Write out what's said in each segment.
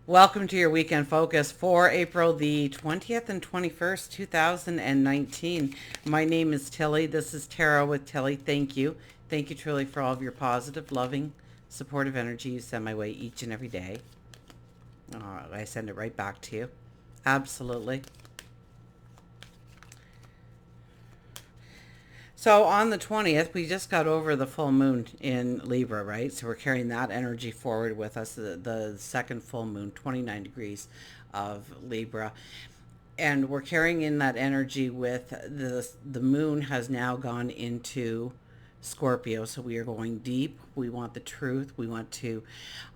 Welcome to your weekend focus for April the 20th and 21st, 2019. My name is Tilly. This is Tarot with Tilly. Thank you. Thank you truly for all of your positive, loving, supportive energy you send my way each and every day. I send it right back to you. Absolutely. So on the 20th, we just got over the full moon in Libra, right? So we're carrying that energy forward with us, the second full moon, 29 degrees of Libra. And we're carrying in that energy with the moon has now gone into Scorpio. So we are going deep. We want the truth. We want to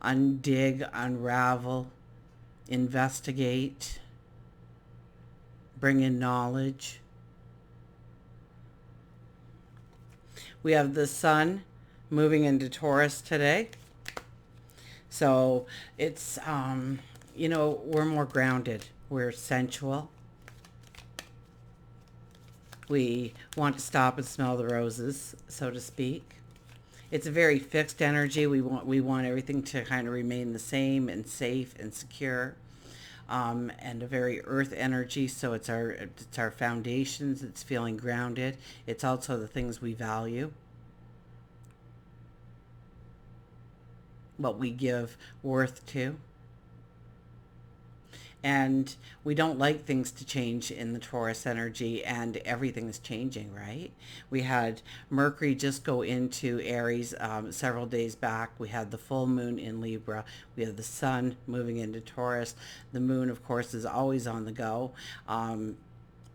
undig, unravel, investigate, bring in knowledge. We have the sun moving into Taurus today. So it's, we're more grounded. We're sensual. We want to stop and smell the roses, so to speak. It's a very fixed energy. We want everything to kind of remain the same and safe and secure. And a very earth energy, so it's our foundations. It's feeling grounded. It's also the things we value, what we give worth to. And we don't like things to change in the Taurus energy, and everything is changing, right? We had Mercury just go into Aries several days back. We had the full moon in Libra. We had the sun moving into Taurus. The moon, of course, is always on the go.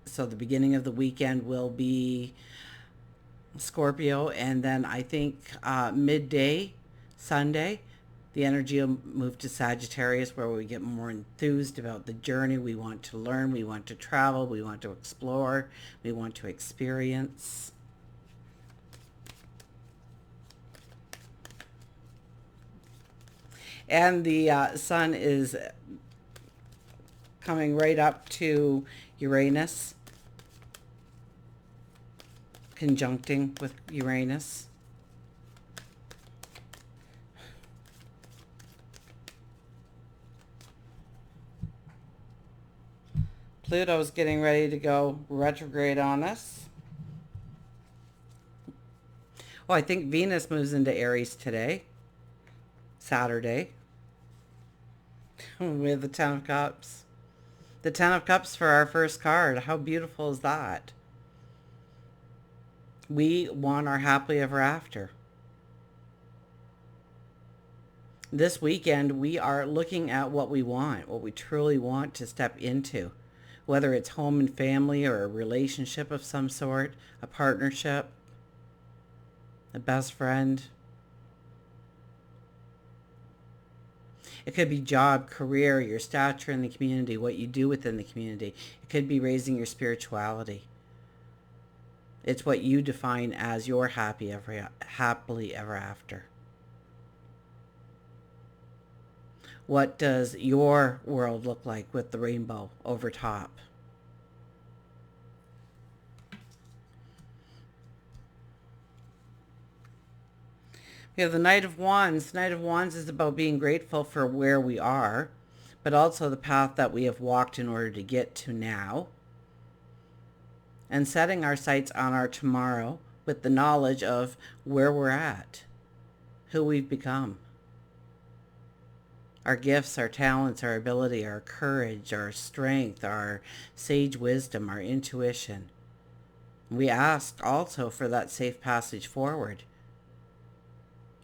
So the beginning of the weekend will be Scorpio, and then I think midday, Sunday, the energy will move to Sagittarius, where we get more enthused about the journey. We want to learn, we want to travel, we want to explore, we want to experience. And the sun is coming right up to Uranus, conjuncting with Uranus. Pluto's getting ready to go retrograde on us. Oh, I think Venus moves into Aries today, Saturday. We have the Ten of Cups. The Ten of Cups for our first card. How beautiful is that? We want our happily ever after. This weekend, we are looking at what we want, what we truly want to step into. Whether it's home and family or a relationship of some sort, a partnership, a best friend. It could be job, career, your stature in the community, what you do within the community. It could be raising your spirituality. It's what you define as your happily ever after. What does your world look like with the rainbow over top? We have the Knight of Wands. Knight of Wands is about being grateful for where we are, but also the path that we have walked in order to get to now. And setting our sights on our tomorrow with the knowledge of where we're at, who we've become. Our gifts, our talents, our ability, our courage, our strength, our sage wisdom, our intuition. We ask also for that safe passage forward.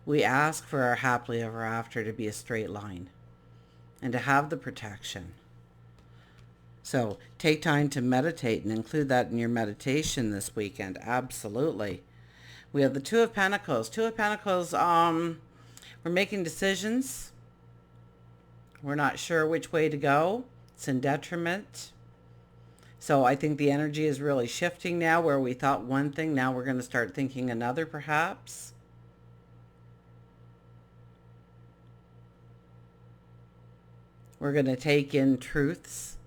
We ask for our happily ever after to be a straight line and to have the protection. So take time to meditate and include that in your meditation this weekend. Absolutely. We have the Two of Pentacles. Two of Pentacles, we're making decisions. We're not sure which way to go. It's in detriment. So I think the energy is really shifting now, where we thought one thing, now we're going to start thinking another perhaps. We're going to take in truths.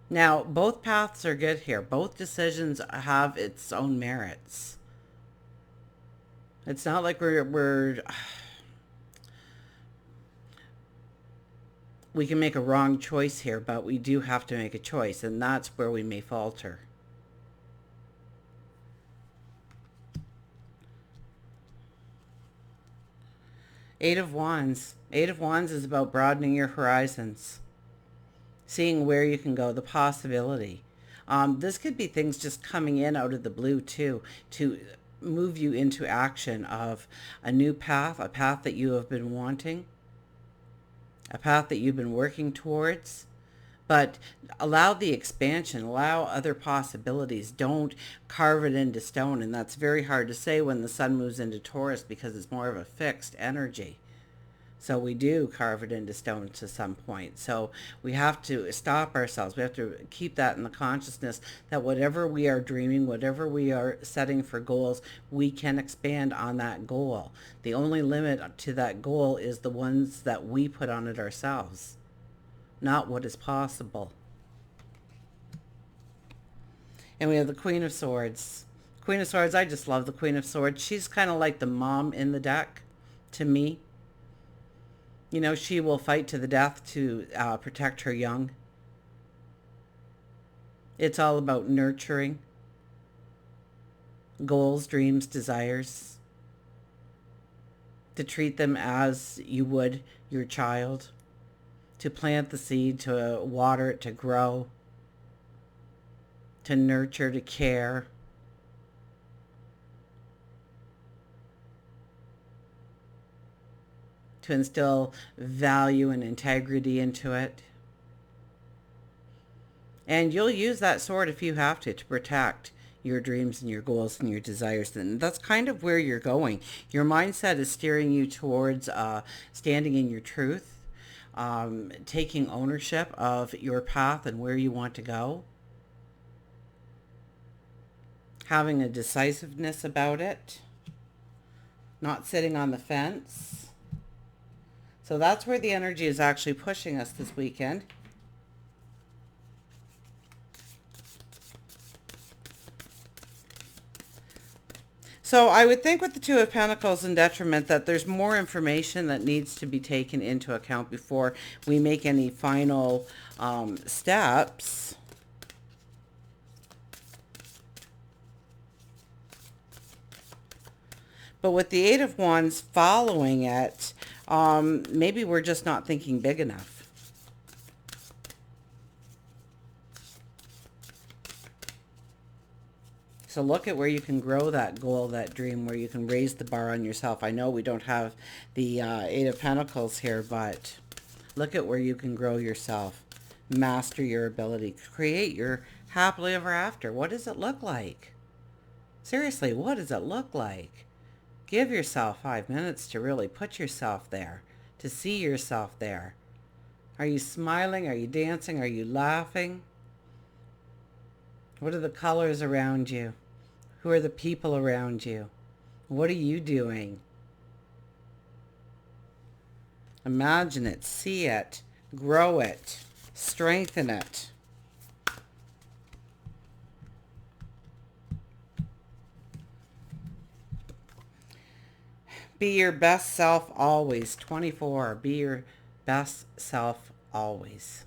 Now, both paths are good here. Both decisions have its own merits. It's not like we're We can make a wrong choice here, but we do have to make a choice, and that's where we may falter. Eight of Wands. Eight of Wands is about broadening your horizons, seeing where you can go, the possibility. This could be things just coming in out of the blue too, to move you into action of a new path, a path that you have been wanting, a path that you've been working towards. But allow the expansion, allow other possibilities. Don't carve it into stone. And that's very hard to say when the sun moves into Taurus, because it's more of a fixed energy. So we do carve it into stone to some point. So we have to stop ourselves. We have to keep that in the consciousness that whatever we are dreaming, whatever we are setting for goals, we can expand on that goal. The only limit to that goal is the ones that we put on it ourselves, not what is possible. And we have the Queen of Swords. Queen of Swords, I just love the Queen of Swords. She's kind of like the mom in the deck to me. You know, she will fight to the death to protect her young. It's all about nurturing goals, dreams, desires, to treat them as you would your child, to plant the seed, to water it, to grow, to nurture, to care. To instill value and integrity into it. And you'll use that sword if you have to protect your dreams and your goals and your desires. And that's kind of where you're going. Your mindset is steering you towards standing in your truth, taking ownership of your path and where you want to go, having a decisiveness about it, not sitting on the fence. So that's where the energy is actually pushing us this weekend. So I would think with the Two of Pentacles and Detriment that there's more information that needs to be taken into account before we make any final steps. But with the Eight of Wands following it, maybe we're just not thinking big enough. So look at where you can grow that goal, that dream, where you can raise the bar on yourself. I know we don't have the Eight of Pentacles here, but look at where you can grow yourself. Master your ability. Create your happily ever after. What does it look like? Seriously, what does it look like? Give yourself 5 minutes to really put yourself there, to see yourself there. Are you smiling? Are you dancing? Are you laughing? What are the colors around you? Who are the people around you? What are you doing? Imagine it, see it, grow it, strengthen it. Be your best self always. 24. Be your best self always.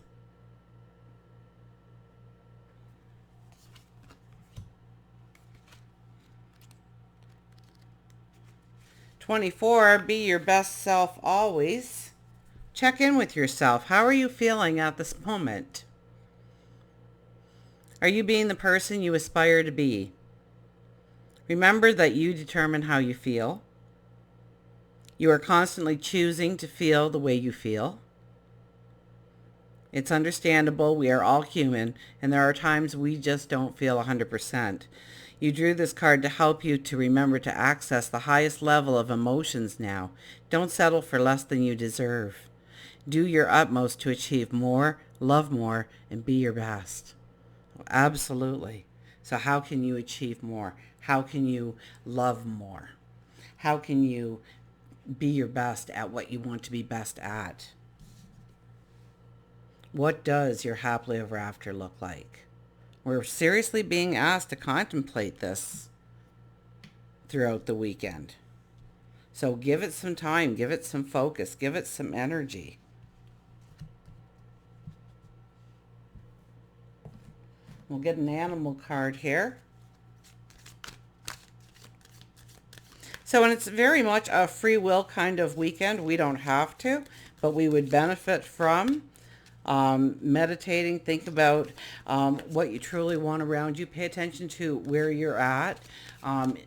Be your best self always. Check in with yourself. How are you feeling at this moment? Are you being the person you aspire to be? Remember that you determine how you feel. You are constantly choosing to feel the way you feel. It's understandable. We are all human, and there are times we just don't feel 100%. You drew this card to help you to remember to access the highest level of emotions now. Don't settle for less than you deserve. Do your utmost to achieve more, love more, and be your best. Absolutely. So how can you achieve more? How can you love more? How can you be your best at what you want to be best at? What does your happily ever after look like? We're seriously being asked to contemplate this throughout the weekend. So give it some time, give it some focus, give it some energy. We'll get an animal card here. So, and it's very much a free will kind of weekend. We don't have to, but we would benefit from meditating. Think about what you truly want around you. Pay attention to where you're at.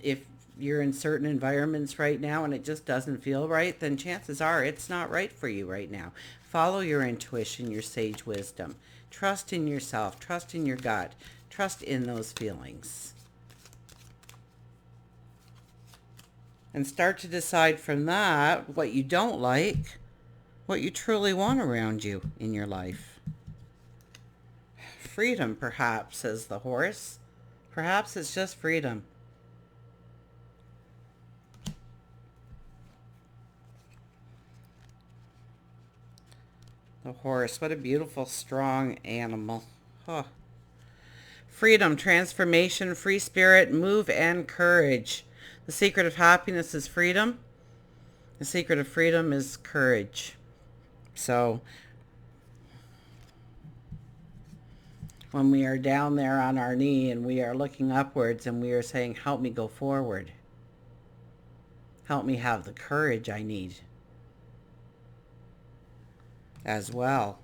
If you're in certain environments right now and it just doesn't feel right, then chances are it's not right for you right now. Follow your intuition, your sage wisdom. Trust in yourself. Trust in your gut. Trust in those feelings. And start to decide from that what you don't like, what you truly want around you in your life. Freedom, perhaps, says the horse. Perhaps it's just freedom. The horse, what a beautiful, strong animal. Huh. Freedom, transformation, free spirit, move, and courage. The secret of happiness is freedom. The secret of freedom is courage. So when we are down there on our knee and we are looking upwards and we are saying, help me go forward. Help me have the courage I need as well.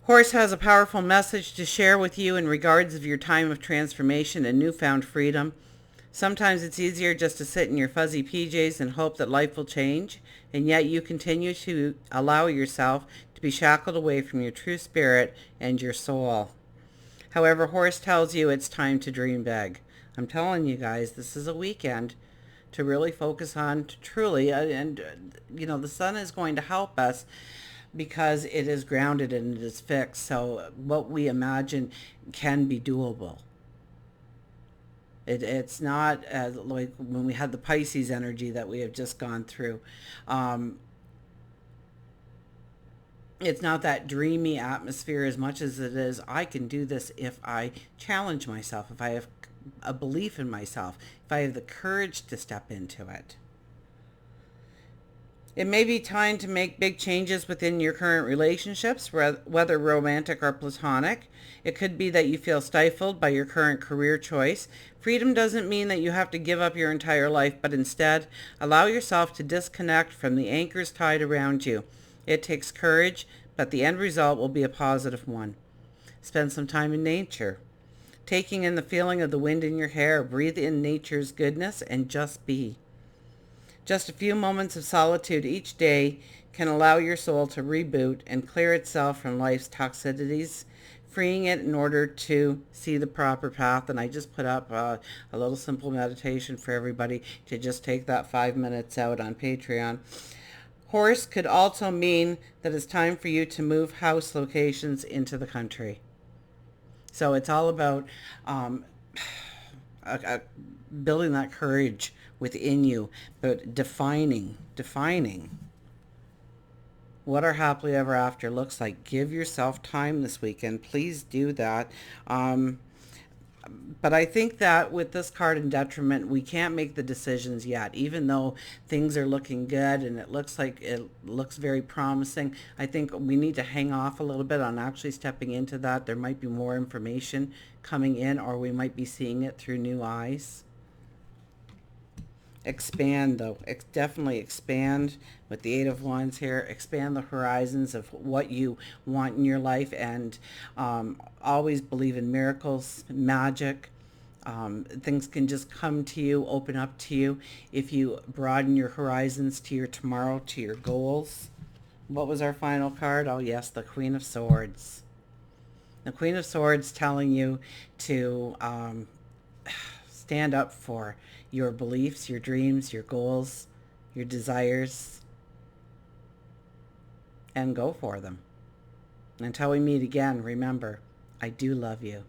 Horse has a powerful message to share with you in regards of your time of transformation and newfound freedom. Sometimes it's easier just to sit in your fuzzy PJs and hope that life will change, and yet you continue to allow yourself to be shackled away from your true spirit and your soul. However, Horse tells you it's time to dream big. I'm telling you guys, this is a weekend to really focus on, to truly, the sun is going to help us because it is grounded and it is fixed. So what we imagine can be doable. It's not like when we had the Pisces energy that we have just gone through. It's not that dreamy atmosphere as much as it is, I can do this if I challenge myself, if I have a belief in myself, if I have the courage to step into it. It may be time to make big changes within your current relationships, whether romantic or platonic. It could be that you feel stifled by your current career choice. Freedom doesn't mean that you have to give up your entire life, but instead allow yourself to disconnect from the anchors tied around you. It takes courage, but the end result will be a positive one. Spend some time in nature. Taking in the feeling of the wind in your hair, breathe in nature's goodness, and just be. Just a few moments of solitude each day can allow your soul to reboot and clear itself from life's toxicities, freeing it in order to see the proper path. And I just put up a little simple meditation for everybody to just take that 5 minutes out on Patreon. Horse could also mean that it's time for you to move house locations into the country. So it's all about building that courage within you, but defining what our happily ever after looks like. Give yourself time this weekend. Please do that. But I think that with this card in detriment, we can't make the decisions yet, even though things are looking good and it looks very promising. I think we need to hang off a little bit on actually stepping into that. There might be more information coming in, or we might be seeing it through new eyes. Expand, though. Definitely expand with the Eight of Wands here. Expand the horizons of what you want in your life, and always believe in miracles, magic. Things can just come to you, open up to you if you broaden your horizons to your tomorrow, to your goals. What was our final card? Oh yes, the Queen of Swords. The Queen of Swords telling you to stand up for your beliefs, your dreams, your goals, your desires, and go for them. Until we meet again, remember, I do love you.